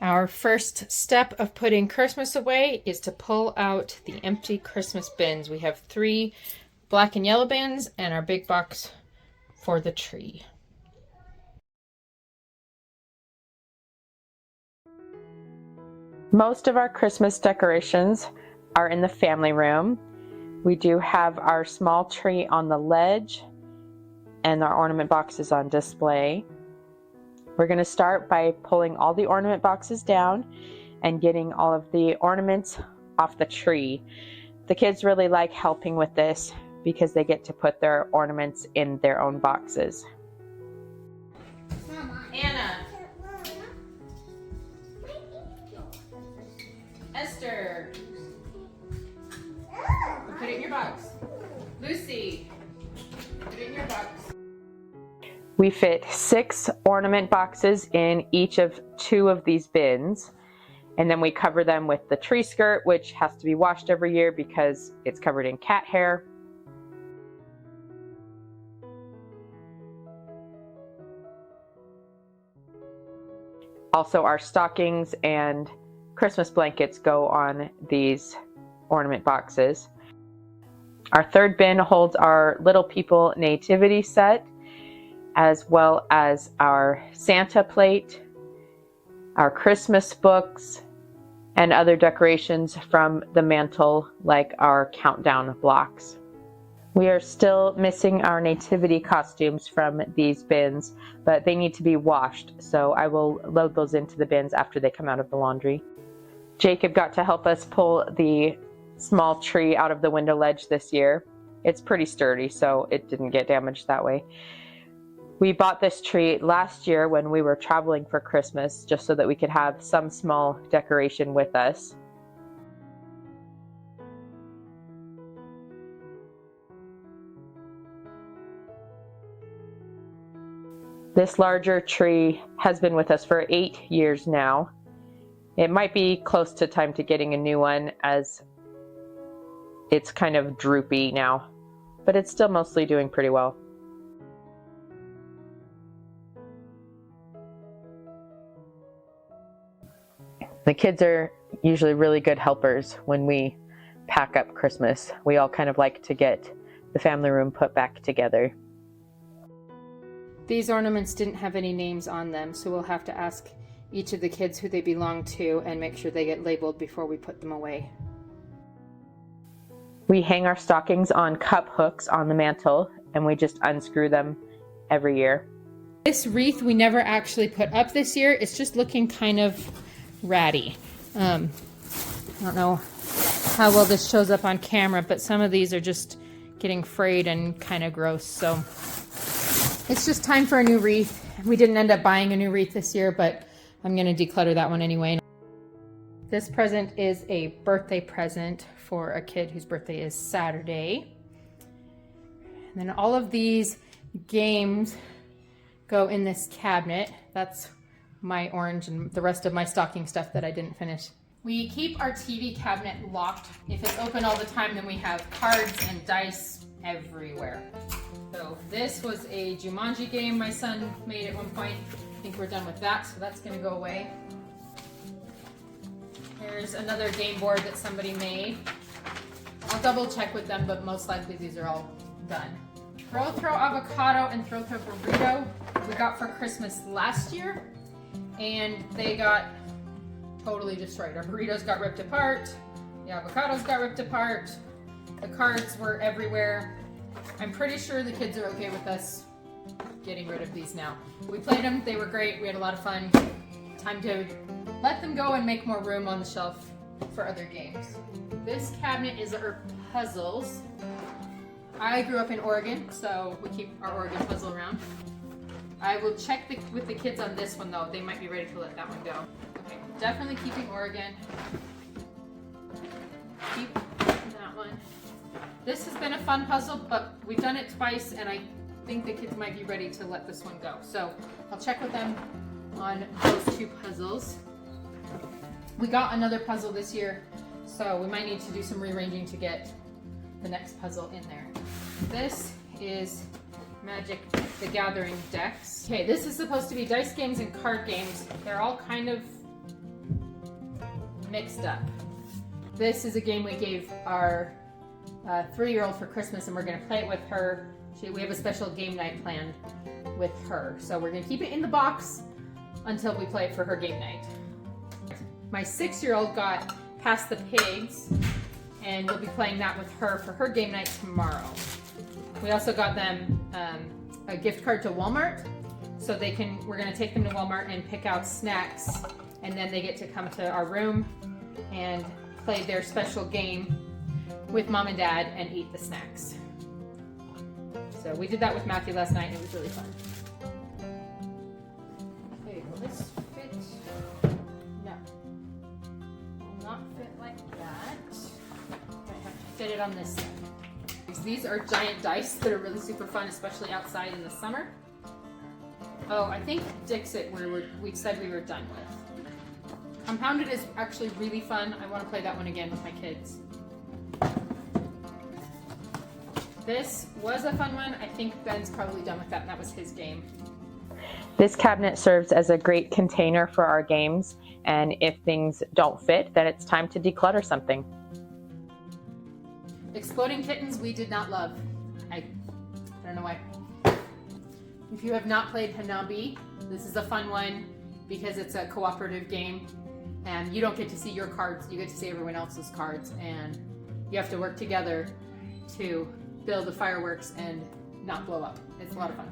Our first step of putting Christmas away is to pull out the empty Christmas bins. We have 3 black and yellow bins and our big box for the tree. Most of our Christmas decorations are in the family room. We do have our small tree on the ledge and our ornament boxes on display. We're going to start by pulling all the ornament boxes down and getting all of the ornaments off the tree. The kids really like helping with this because they get to put their ornaments in their own boxes. Anna. Esther. Put it in your box. Lucy. Put it in your box. We fit 6 ornament boxes in each of 2 of these bins, and then we cover them with the tree skirt, which has to be washed every year because it's covered in cat hair. Also, our stockings and Christmas blankets go on these ornament boxes. Our third bin holds our Little People nativity set, as well as our Santa plate, our Christmas books, and other decorations from the mantle, like our countdown blocks. We are still missing our nativity costumes from these bins, but they need to be washed, so I will load those into the bins after they come out of the laundry. Jacob got to help us pull the small tree out of the window ledge this year. It's pretty sturdy, so it didn't get damaged that way. We bought this tree last year when we were traveling for Christmas, just so that we could have some small decoration with us. This larger tree has been with us for 8 years now. It might be close to time to getting a new one, as it's kind of droopy now, but it's still mostly doing pretty well. The kids are usually really good helpers when we pack up Christmas. We all kind of like to get the family room put back together. These ornaments didn't have any names on them, so we'll have to ask each of the kids who they belong to and make sure they get labeled before we put them away. We hang our stockings on cup hooks on the mantle, and we just unscrew them every year. This wreath we never actually put up this year. It's just looking kind of ratty. I don't know how well this shows up on camera, but some of these are just getting frayed and kind of gross, so it's just time for a new wreath. We didn't end up buying a new wreath this year, but I'm going to declutter that one anyway. This present is a birthday present for a kid whose birthday is Saturday. And then all of these games go in this cabinet. That's my orange and the rest of my stocking stuff that I didn't finish. We keep our TV cabinet locked. If it's open all the time, then we have cards and dice everywhere. So this was a Jumanji game my son made at one point. I think we're done with that, so that's gonna go away. Here's another game board that somebody made. I'll double check with them, but most likely these are all done. Throw avocado and throw burrito we got for Christmas last year, and they got totally destroyed. Our burritos got ripped apart, the avocados got ripped apart, the cards were everywhere. I'm pretty sure the kids are okay with us getting rid of these now. We played them, they were great, we had a lot of fun. Time to let them go and make more room on the shelf for other games. This cabinet is our puzzles. I grew up in Oregon, so we keep our Oregon puzzle around. I will check with the kids on this one though. They might be ready to let that one go. Okay, definitely keeping Oregon. Keep that one. This has been a fun puzzle, but we've done it twice and I think the kids might be ready to let this one go. So I'll check with them on those 2 puzzles. We got another puzzle this year, so we might need to do some rearranging to get the next puzzle in there. This is Magic the Gathering decks. Okay, this is supposed to be dice games and card games. They're all kind of mixed up. This is a game we gave our 3-year-old for Christmas, and we're going to play it with her. We have a special game night planned with her. So we're going to keep it in the box until we play it for her game night. My 6-year-old got Past the Pigs, and we'll be playing that with her for her game night tomorrow. We also got them a gift card to Walmart, so we're going to take them to Walmart and pick out snacks, and then they get to come to our room and play their special game with Mom and Dad and eat the snacks. So we did that with Matthew last night, and it was really fun. Okay, will this fit? No. Will not fit like that. I have to fit it on this side. These are giant dice that are really super fun, especially outside in the summer. Oh, I think Dixit we said we were done with. Compounded is actually really fun. I want to play that one again with my kids. This was a fun one. I think Ben's probably done with that, and that was his game. This cabinet serves as a great container for our games, and if things don't fit, then it's time to declutter something. Exploding Kittens we did not love. I don't know why. If you have not played Hanabi, this is a fun one because it's a cooperative game, and you don't get to see your cards, you get to see everyone else's cards, and you have to work together to build the fireworks and not blow up. It's a lot of fun.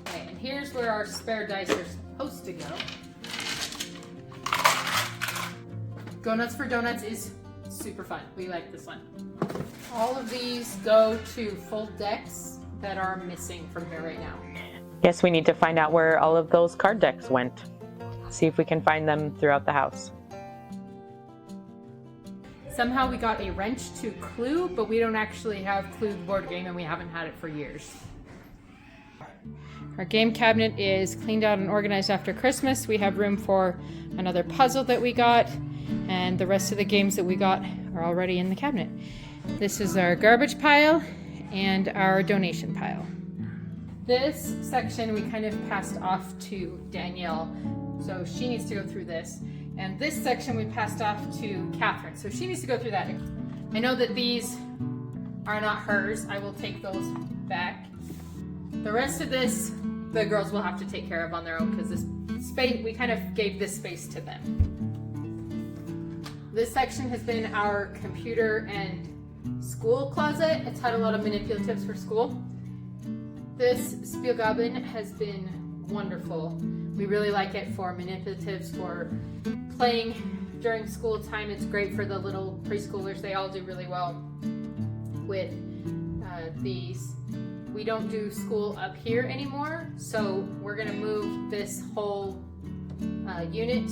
Okay, and here's where our spare dice are supposed to go. Go Nuts for Donuts is super fun. We like this one. All of these go to full decks that are missing from here right now. Yes, we need to find out where all of those card decks went. See if we can find them throughout the house. Somehow we got a wrench to Clue, but we don't actually have Clue the board game, and we haven't had it for years. Our game cabinet is cleaned out and organized after Christmas. We have room for another puzzle that we got, and the rest of the games that we got are already in the cabinet. This is our garbage pile and our donation pile. This section we kind of passed off to Danielle, so she needs to go through this. And this section we passed off to Catherine, so she needs to go through that. I know that these are not hers. I will take those back. The rest of this, the girls will have to take care of on their own because this space, we kind of gave this space to them. This section has been our computer and school closet. It's had a lot of manipulatives for school. This Spielgaben has been wonderful. We really like it for manipulatives, for playing during school time. It's great for the little preschoolers. They all do really well with these. We don't do school up here anymore, so we're gonna move this whole unit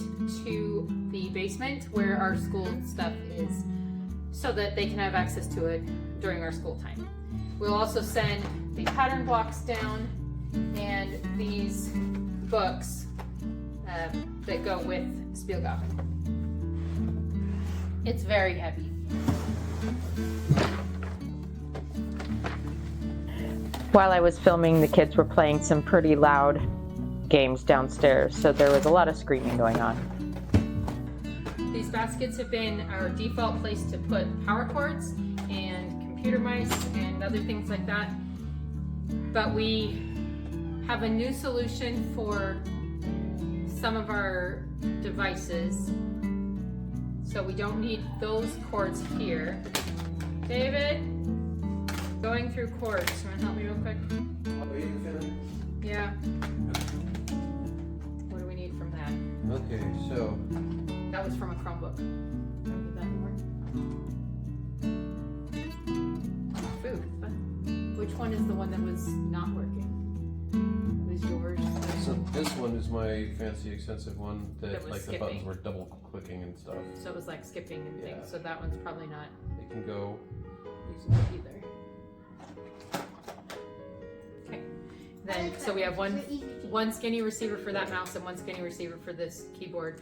to the basement where our school stuff is, so that they can have access to it during our school time. We'll also send the pattern blocks down and these books that go with Spielgaben. It's very heavy. While I was filming, the kids were playing some pretty loud games downstairs, so there was a lot of screaming going on. These baskets have been our default place to put power cords and computer mice and other things like that. But we have a new solution for some of our devices, so we don't need those cords here. David, going through cords. You want to help me real quick? Yeah. What do we need from that? Okay, so That was from a Chromebook. Don't need that anymore. Food. Which one is the one that was not working? It was yours. so this one is my fancy expensive one that That was like skipping. the buttons were double clicking and stuff. So it was like skipping and things. Yeah. So that one's probably not It can go. usable either. Okay. Then so we have one skinny receiver for that mouse and one skinny receiver for this keyboard.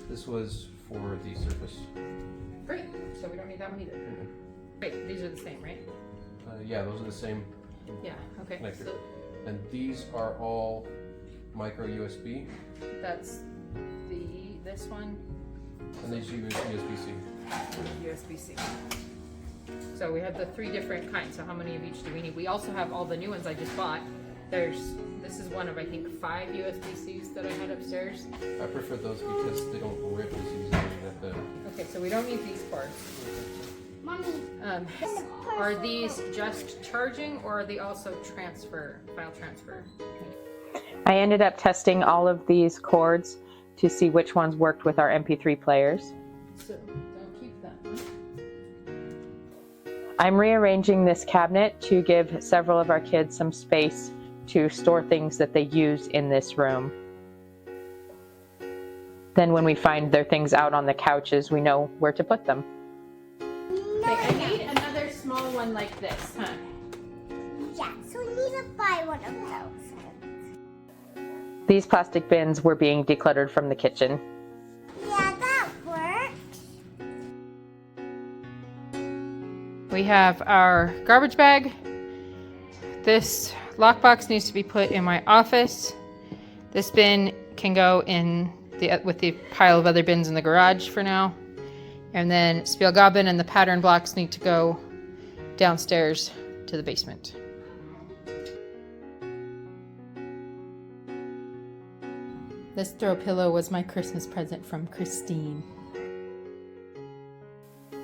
This was for the Surface. Great. So we don't need that one either. Great. These are the same, right? Yeah, those are the same. Yeah. Okay. Connector. So And these are all micro USB. that's this one. And these use USB-C. USB-C. So we have the 3 different kinds. So how many of each do we need? We also have all the new ones I just bought. This is one of, I think, 5 USB-Cs that I had upstairs. I prefer those because they don't rip as easily that the... Okay, so we don't need these cords. Mommy. Are these just charging, or are they also file transfer? I ended up testing all of these cords to see which ones worked with our MP3 players. So don't keep that one. I'm rearranging this cabinet to give several of our kids some space to store things that they use in this room. Then when we find their things out on the couches, we know where to put them. Okay, I need another small one like this, huh? Yeah, so we need to buy one of those. These plastic bins were being decluttered from the kitchen. Yeah, that works. We have our garbage bag. This lockbox needs to be put in my office. This bin can go in with the pile of other bins in the garage for now. And then Spielgaben and the pattern blocks need to go downstairs to the basement. This throw pillow was my Christmas present from Christine.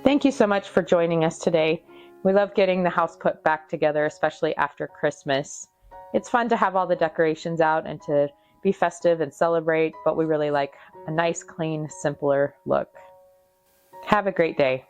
Thank you so much for joining us today. We love getting the house put back together, especially after Christmas. It's fun to have all the decorations out and to be festive and celebrate, but we really like a nice, clean, simpler look. Have a great day.